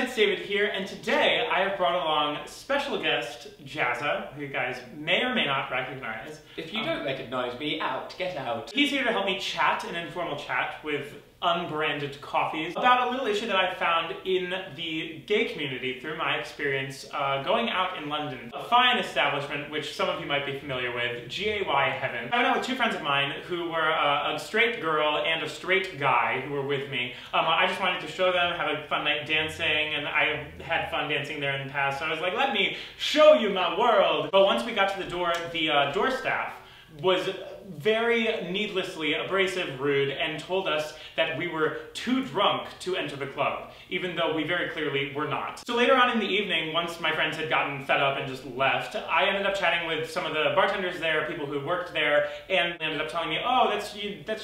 it's David here, and today I have brought along special guest Jazza, who you guys may or may not recognize. If you don't recognize me, get out. He's here to help me chat, an informal chat with unbranded coffees, about a little issue that I found in the gay community through my experience going out in London. A fine establishment which some of you might be familiar with, Gay Heaven. I went out with two friends of mine who were a straight girl and a straight guy who were with me. I just wanted to show them, have a fun night dancing, and I had fun dancing there in the past, so I was like, let me show you my world. But once we got to the door staff was very needlessly abrasive, rude, and told us that we were too drunk to enter the club, even though we very clearly were not. So later on in the evening, once my friends had gotten fed up and just left, I ended up chatting with some of the bartenders there, people who worked there, and they ended up telling me, oh, that's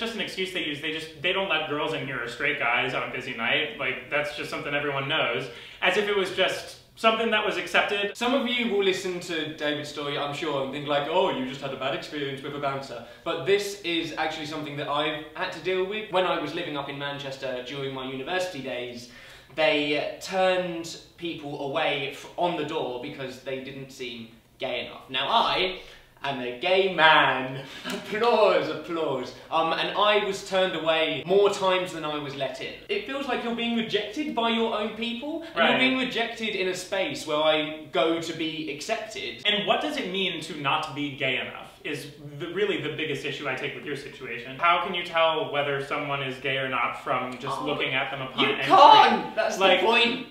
just an excuse they use. They don't let girls in here or straight guys on a busy night. Like, that's just something everyone knows. As if it was just something that was accepted. Some of you will listen to David's story, I'm sure, and think like, oh, you just had a bad experience with a bouncer. But this is actually something that I've had to deal with. When I was living up in Manchester during my university days, they turned people away on the door because they didn't seem gay enough. Now I am a gay man. Applause, applause. And I was turned away more times than I was let in. It feels like you're being rejected by your own people, and you're being rejected in a space where I go to be accepted. And what does it mean to not be gay enough is really the biggest issue I take with your situation. How can you tell whether someone is gay or not from just looking at them upon entry? You can't! That's the point!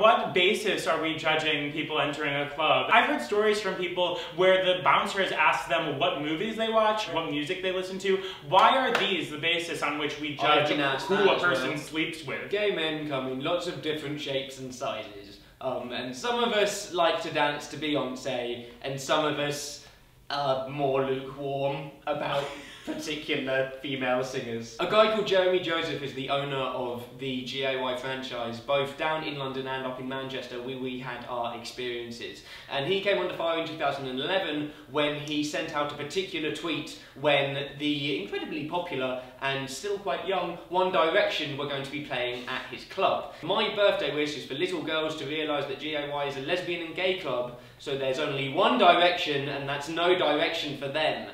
What basis are we judging people entering a club? I've heard stories from people where the bouncers ask them what movies they watch, what music they listen to. Why are these the basis on which we judge who a person sleeps with? Gay men come in lots of different shapes and sizes. And some of us like to dance to Beyonce, and some of us are more lukewarm about particular female singers. A guy called Jeremy Joseph is the owner of the GAY franchise, both down in London and up in Manchester, where we had our experiences. And he came under fire in 2011 when he sent out a particular tweet when the incredibly popular and still quite young One Direction were going to be playing at his club. My birthday wish is for little girls to realise that GAY is a lesbian and gay club, so there's only one direction, and that's no direction for them.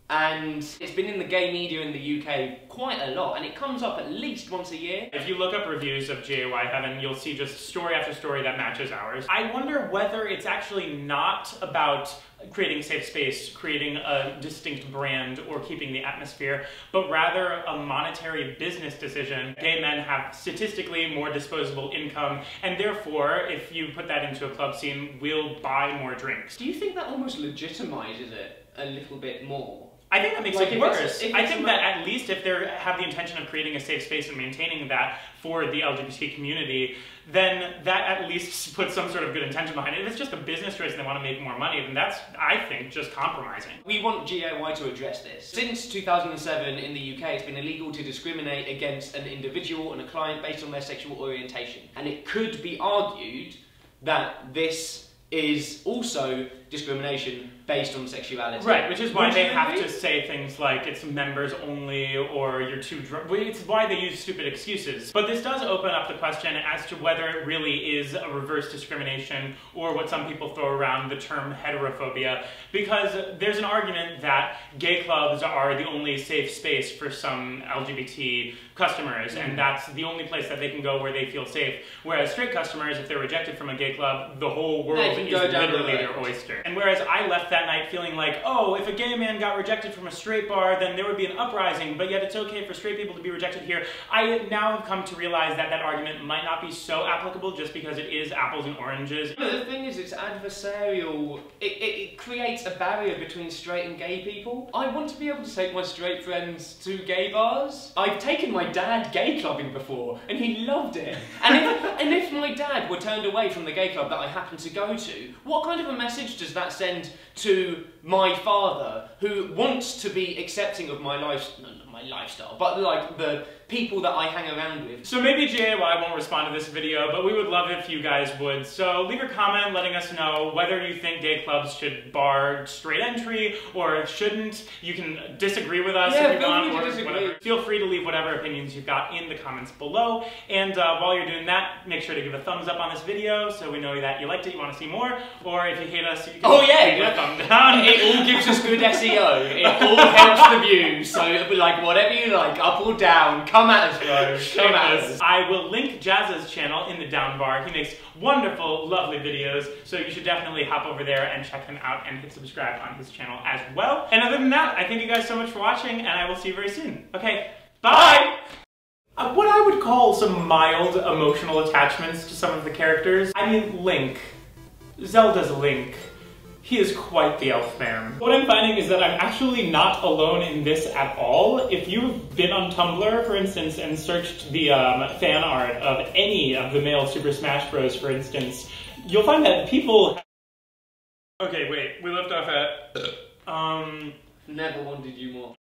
And it's been in the gay media in the UK quite a lot, and it comes up at least once a year. If you look up reviews of GAY Heaven, you'll see just story after story that matches ours. I wonder whether it's actually not about creating a safe space, creating a distinct brand, or keeping the atmosphere, but rather a monetary business decision. Gay men have statistically more disposable income, and therefore, if you put that into a club scene, we'll buy more drinks. Do you think that almost legitimizes it a little bit more? I think that makes it worse. I think that at least if they have the intention of creating a safe space and maintaining that for the LGBT community, then that at least puts some sort of good intention behind it. If it's just a business choice and they want to make more money, then that's, I think, just compromising. We want GAY to address this. Since 2007 in the UK, it's been illegal to discriminate against an individual and a client based on their sexual orientation. And it could be argued that this is also discrimination based on sexuality. Right, which is why they have to say things like it's members only or you're too drunk. It's why they use stupid excuses. But this does open up the question as to whether it really is a reverse discrimination or what some people throw around the term heterophobia, because there's an argument that gay clubs are the only safe space for some LGBT customers, and that's the only place that they can go where they feel safe, whereas straight customers, if they're rejected from a gay club, the whole world is literally their oyster. And whereas I left that night feeling like, oh, if a gay man got rejected from a straight bar, then there would be an uprising, but yet it's okay for straight people to be rejected here, I now have come to realize that that argument might not be so applicable just because it is apples and oranges. But the thing is, it's adversarial. It creates a barrier between straight and gay people. I want to be able to take my straight friends to gay bars. I've taken my dad gay clubbing before, and he loved it. And if my dad were turned away from the gay club that I happened to go to, what kind of a message does that send to my father, who wants to be accepting of my lifestyle, but like the people that I hang around with. So maybe JAY won't respond to this video, but we would love if you guys would. So leave a comment letting us know whether you think gay clubs should bar straight entry or shouldn't. You can disagree with us if you want, or whatever. Feel free to leave whatever opinions you've got in the comments below. And while you're doing that, make sure to give a thumbs up on this video so we know that you liked it, you want to see more. Or if you hate us, you can leave a thumb down. It all gives us good SEO. It all helps the views. So like whatever you like, up or down, come at us, bro. Come at us. I will link Jazza's channel in the down bar. He makes wonderful, lovely videos, so you should definitely hop over there and check him out and hit subscribe on his channel as well. And other than that, I thank you guys so much for watching, and I will see you very soon. Okay, bye! What I would call some mild emotional attachments to some of the characters. I mean, Link. Zelda's Link. He is quite the elf man. What I'm finding is that I'm actually not alone in this at all. If you've been on Tumblr, for instance, and searched the fan art of any of the male Super Smash Bros, for instance, you'll find that people... Okay, wait, we left off at... Never wanted you more.